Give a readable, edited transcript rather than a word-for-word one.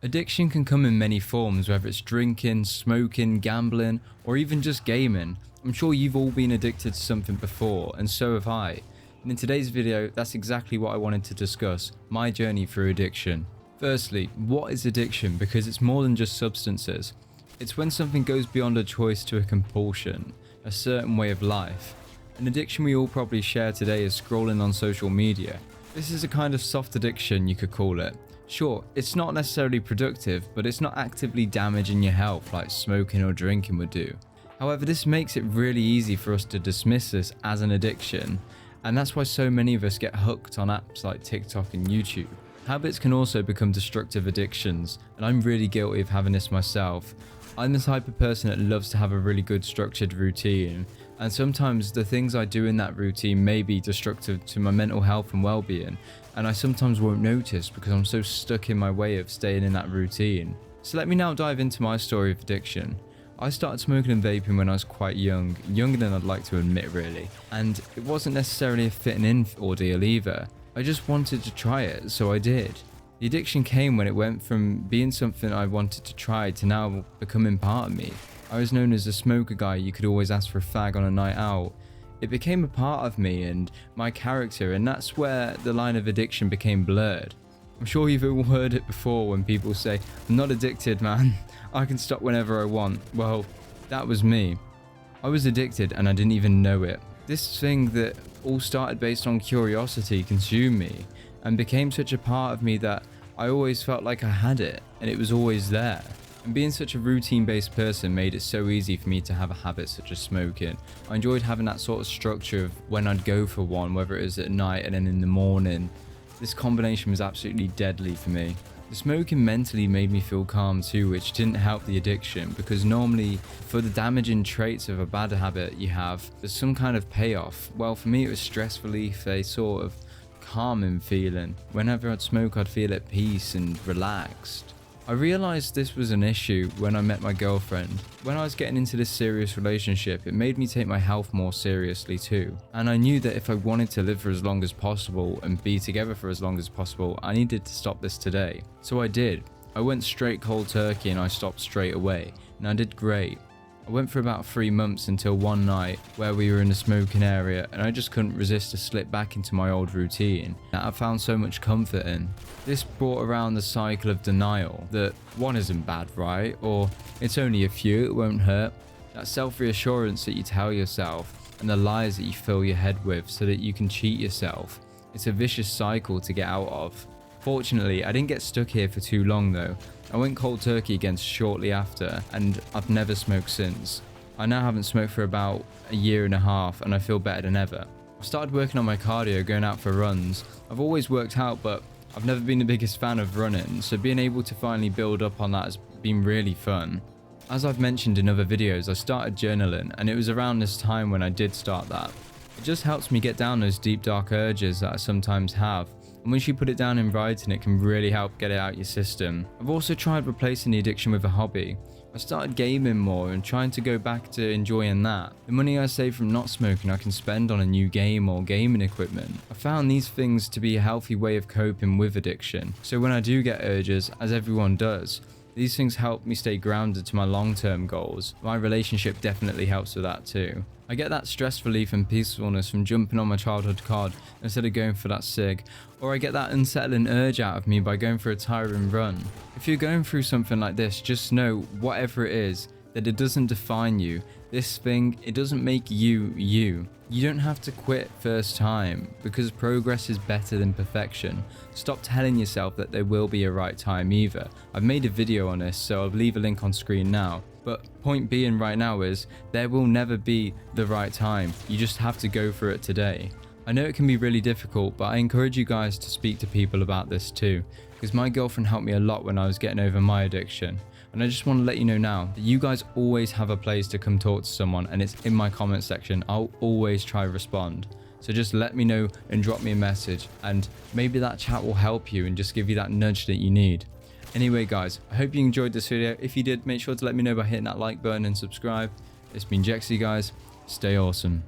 Addiction can come in many forms, whether it's drinking, smoking, gambling, or even just gaming. I'm sure you've all been addicted to something before, and so have I. And in today's video, that's exactly what I wanted to discuss, my journey through addiction. Firstly, what is addiction? Because it's more than just substances. It's when something goes beyond a choice to a compulsion, a certain way of life. An addiction we all probably share today is scrolling on social media. This is a kind of soft addiction, you could call it. Sure, it's not necessarily productive, but it's not actively damaging your health like smoking or drinking would do. However, this makes it really easy for us to dismiss this as an addiction, and that's why so many of us get hooked on apps like TikTok and YouTube. Habits can also become destructive addictions, and I'm really guilty of having this myself. I'm the type of person that loves to have a really good structured routine, and sometimes the things I do in that routine may be destructive to my mental health and well-being, and I sometimes won't notice because I'm so stuck in my way of staying in that routine. So let me now dive into my story of addiction. I started smoking and vaping when I was quite young, younger than I'd like to admit really, and it wasn't necessarily a fitting in ordeal either. I just wanted to try it, so I did. The addiction came when it went from being something I wanted to try to now becoming part of me. I was known as a smoker guy you could always ask for a fag on a night out. It became a part of me and my character, and that's where the line of addiction became blurred. I'm sure you've all heard it before when people say, "I'm not addicted, man. I can stop whenever I want." Well, that was me. I was addicted and I didn't even know it. This thing that all started based on curiosity consumed me and became such a part of me that I always felt like I had it and it was always there. And being such a routine-based person made it so easy for me to have a habit such as smoking. I enjoyed having that sort of structure of when I'd go for one, whether it was at night and then in the morning. This combination was absolutely deadly for me. The smoking mentally made me feel calm too, which didn't help the addiction, because normally for the damaging traits of a bad habit you have, there's some kind of payoff. Well, for me it was stress relief, a sort of calming feeling. Whenever I'd smoke, I'd feel at peace and relaxed. I realised this was an issue when I met my girlfriend. When I was getting into this serious relationship, it made me take my health more seriously too. And I knew that if I wanted to live for as long as possible and be together for as long as possible, I needed to stop this today. So I did. I went straight cold turkey and I stopped straight away. And I did great. I went for about 3 months until one night where we were in the smoking area and I just couldn't resist to slip back into my old routine that I found so much comfort in. This brought around the cycle of denial that one isn't bad, right? Or it's only a few, it won't hurt. That self-reassurance that you tell yourself and the lies that you fill your head with so that you can cheat yourself. It's a vicious cycle to get out of. Fortunately, I didn't get stuck here for too long though. I went cold turkey again shortly after, and I've never smoked since. I now haven't smoked for about a year and a half, and I feel better than ever. I've started working on my cardio, going out for runs. I've always worked out, but I've never been the biggest fan of running, so being able to finally build up on that has been really fun. As I've mentioned in other videos, I started journaling, and it was around this time when I did start that. It just helps me get down those deep dark urges that I sometimes have. And once you put it down in writing, it can really help get it out your system. I've also tried replacing the addiction with a hobby. I started gaming more and trying to go back to enjoying that. The money I save from not smoking I can spend on a new game or gaming equipment. I found these things to be a healthy way of coping with addiction. So when I do get urges, as everyone does, these things help me stay grounded to my long-term goals. My relationship definitely helps with that too. I get that stress relief and peacefulness from jumping on my childhood COD instead of going for that cig, or I get that unsettling urge out of me by going for a tiring run. If you're going through something like this, just know, whatever it is, that it doesn't define you. This thing, it doesn't make you you. You don't have to quit first time, because progress is better than perfection. Stop telling yourself that there will be a right time either. I've made a video on this, so I'll leave a link on screen now. But point being right now is, there will never be the right time. You just have to go for it today. I know it can be really difficult, but I encourage you guys to speak to people about this too, because my girlfriend helped me a lot when I was getting over my addiction. And I just want to let you know now that you guys always have a place to come talk to someone, and it's in my comment section. I'll always try to respond. So just let me know and drop me a message, and maybe that chat will help you and just give you that nudge that you need. Anyway guys, I hope you enjoyed this video. If you did, make sure to let me know by hitting that like button and subscribe. It's been Jxey, guys. Stay awesome.